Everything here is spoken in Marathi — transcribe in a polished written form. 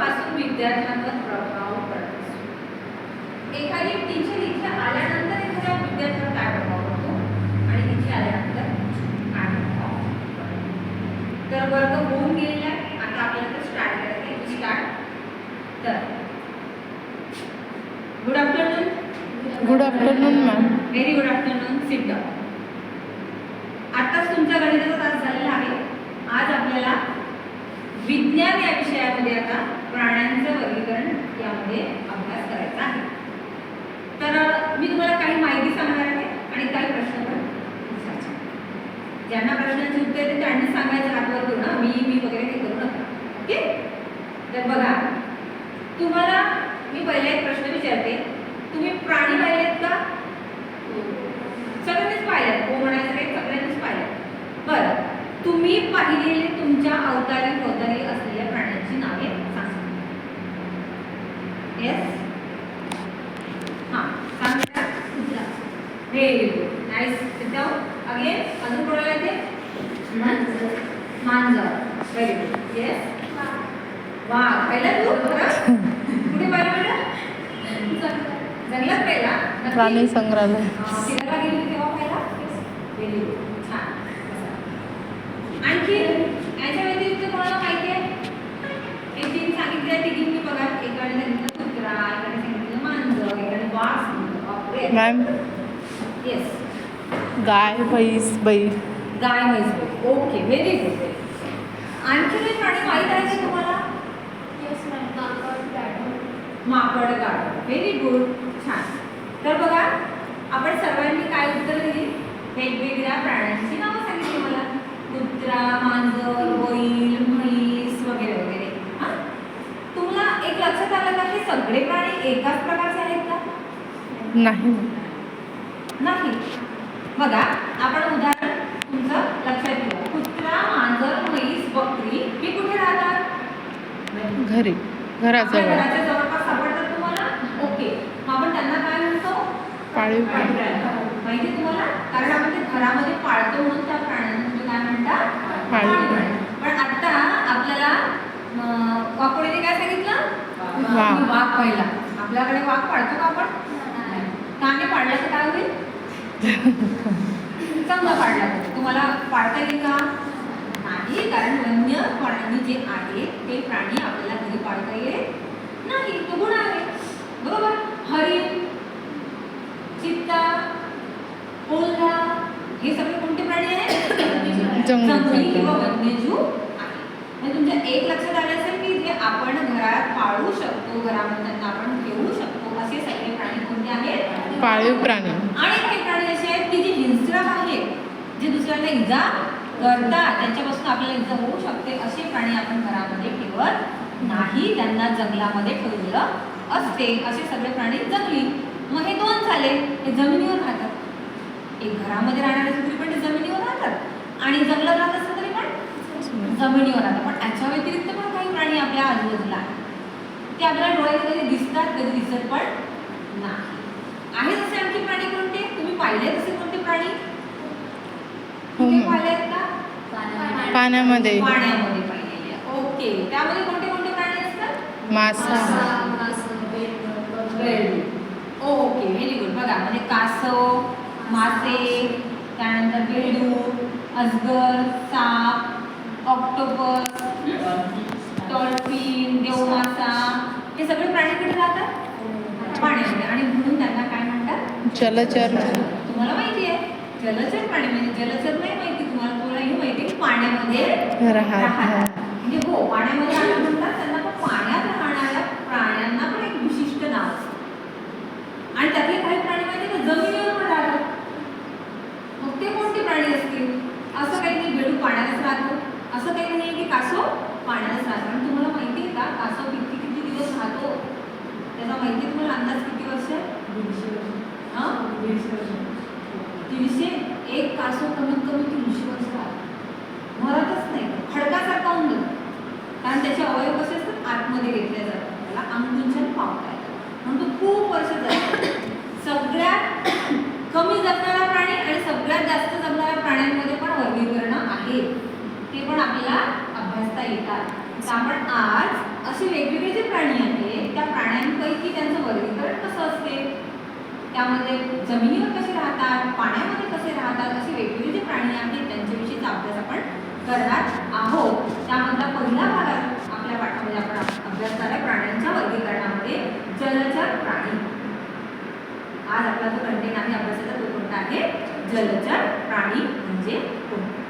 पासून विद्यार्थ्यांवर प्रभाव पडत असतो. एखादी टीचर इथे आल्यानंतर एखाद्या विद्यार्थ्यावर काय प्रभाव पडतो आणि इथे आल्यानंतर काय प्रभाव पडतो. तर वर्ग होऊन गेलेला आहे. आता आपल्याला स्टार्ट करायचं आहे. स्टार्ट. तर good afternoon. Good afternoon ma'am. Very good afternoon. Sit down. आताच तुमचा गणिताचा तास झालेला आहे. आज आपल्याला विज्ञान या विषयामध्ये आता प्राण्यांचं वर्गीकरण यामध्ये अभ्यास करायचा आहे. तर मी तुम्हाला काही माहिती सांगणार आहे आणि काही प्रश्न पण विचारणार. ज्यांना प्रश्नांची उत्तर येते त्यांनी सांगायचं हातवर करू ना. मी वगैरे काही करू नका. ओके. तर बघा, तुम्हाला मी पहिला एक प्रश्न विचारते. तुम्ही प्राणी पाहिलेत का? सगळ्यांनीच पाहिलेत. हो म्हणायचं काही, सगळ्यांनीच पाहिलेत. बरं, तुम्ही पाहिलेले तुमच्या अवतारी भोवताली असलेल्या प्राण्यांची नावे सांगा. येस, हां सांगा. Very good, nice. Sit down. Again, अजून कोणाला येते? मांजर. Very good. येस, वाघ. पहिला तू कुठे पाहिलं बेटा? जंगलात पहिला. प्राणी संग्रहालय. फिरायला गेली तेव्हा पाहिला. व्हेरी गुड, छान. आणखी याच्या व्यतिरिक्त कोणाला माहिती आहे? एक तीन सांगितले, तिघींनी बघा. एकाने सांगितलं कुत्रा, एकाने सांगितलं मांजर, एकाने वाघ सांगितलं. Ma'am, yes. गाय, म्हैस, बैल. गाय, म्हैस, बैल. Okay, very good. आणखी काही प्राणी माहीत आहे का तुम्हाला? माकड, गाढव. व्हेरी गुड, छान. तर बघा, आपण सर्वांनी काय उत्तर दिली? वेगवेगळ्या प्राण्यांची नावं सांगितली मला. कुत्रा, मांजर, बैल, म्हैस वगैरे वगैरे. हां, तुम्हाला एक लक्षात आलं का हे सगळे प्राणी एकाच प्रकारचे आहेत का? नाही. नाही. बघा, आपण उदाहरण तुमचं लक्षात घेऊ. कुत्रा, मांजर, म्हैस, बकरी हे कुठे राहतात? घरी, घराजवळ. घराच्या जवळपास सापडतात तुम्हाला. ओके, आपण त्यांना काय म्हणतो? पाळीव प्राणी. माहिती तुम्हाला? कारण आपण ते घरामध्ये पाळतो म्हणून त्या प्राण्यांना तुम्ही काय म्हणता? पाळीव प्राणी. पण आता आपल्याला वाकोडीने काय सांगितलं? वाघ. वाघ पाहिला. आपल्याकडे वाघ पाळतो का आपण? काने पाळला तर काय होईल? चांगला पाळला. तुम्हाला पाळता येईल का? नाही, कारण वन्य प्राणी जे आहे ते प्राणी आपल्याला घरी पाळता येईल नाही. तो गुन्हा आहे. बरोबर. हरिण, चित्ता, कोल्हा हे सगळे कोणते प्राणी आहेत? जंगली किंवा वन्यजीव आहे. म्हणजे तुमच्या एक लक्षात आले असेल की जे आपण घरात पाळू शकतो, घरामध्ये त्यांना आपण ठेवू शकतो असे सगळे प्राणी कोणते आहेत? पाळीव प्राणी. आणि काही प्राणी असे आहेत की जे हिंस्रक आहेत, जे दुसऱ्याला इजा करतात, त्यांच्यापासून आपल्याला इजा होऊ शकते असे प्राणी आपण घरामध्ये ठेवत नाही. त्यांना जंगलामध्ये ठेवलेलं असते. असे सगळे प्राणी जंगली. मग हे दोन झाले, हे जमिनीवर राहतात. एक घरामध्ये राहणार असेल तरी पण ते जमिनीवर राहतात आणि जंगलात राहत असेल तरी पण जमिनीवर राहतात. पण याच्या व्यतिरिक्त पण काही प्राणी आपल्या आजूबाजूला आहेत. ते आपल्याला डोळ्यात कधी दिसतात, कधी दिसत पण नाही. आहेत असे आणखी प्राणी कोणते? तुम्ही पाहिलेत असे कोणते प्राणी? तुम्ही पाहिलेत का? पाण्यामध्ये. पाण्यामध्ये पाहिलेले. ओके. त्यामध्ये कोणते कोणते प्राणी असतात? मासा. Okay, very good. बघा, म्हणजे कासव, मासे, त्यानंतर बेडूक, अजगर, साप, ऑक्टोपस, डॉल्फिन, देवमासा हे सगळे प्राणी कुठे राहतात? पाण्यामध्ये. आणि म्हणून त्यांना काय म्हणतात? जलचर. तुम्हाला माहिती आहे जलचर प्राणी म्हणजे जलचर नाही माहिती तुम्हाला? तुम्हालाही माहिती आहे पाण्यामध्ये राहतात. म्हणजे हो, पाण्यामध्ये राहतात म्हणतात. त्यांना पण पाण्यात राहणाऱ्या प्राण्यांना पण एक विशिष्ट नाव असतं. आणि त्यातले काही प्राणी माहिती का जमिनीवर पण राहतात. मग ते कोणते प्राणी असतील? असं काही नाही बेडूक पाण्यातच राहतो, असं काही नाही की कासव पाण्यातच राहतो. आणि तुम्हाला माहिती आहे का कासव किती किती दिवस राहतो? त्याचा माहिती तुम्हाला अंदाज किती वर्ष? 150 वर्ष. हां, 150 वर्ष. 300. एक कासव कमीत कमी 300 वर्ष राहतो. मरतच नाही, खडकासारखा होऊन जातो. कारण त्याचे अवयव कसे असतात? आतमध्ये घेतले जातात. त्याला अंगुंचन पावता येतात म्हणून तो खूप वर्ष जातो. सगळ्यात कमी जगणारा प्राणी आणि सगळ्यात जास्त जगणाऱ्या प्राण्यांमध्ये पण वर्गीकरण आहे. ते पण आपल्याला अभ्यासता येतात. तर आपण आज असे वेगवेगळे जे त्यामध्ये जमिनीवर कसे राहतात, पाण्यामध्ये कसे राहतात, असे वेगवेगळे जे प्राणी आहेत त्यांच्याविषयीचा अभ्यास आपण करणार आहोत. त्यामधला पहिला भाग आपल्या पाठामध्ये आपण अभ्यास करणार प्राण्यांच्या वर्गीकरणामध्ये जलचर प्राणी. आज आपला जो कंटेंट आहे अभ्यासाचा तो कोणता आहे, जलचर प्राणी म्हणजे कोणते.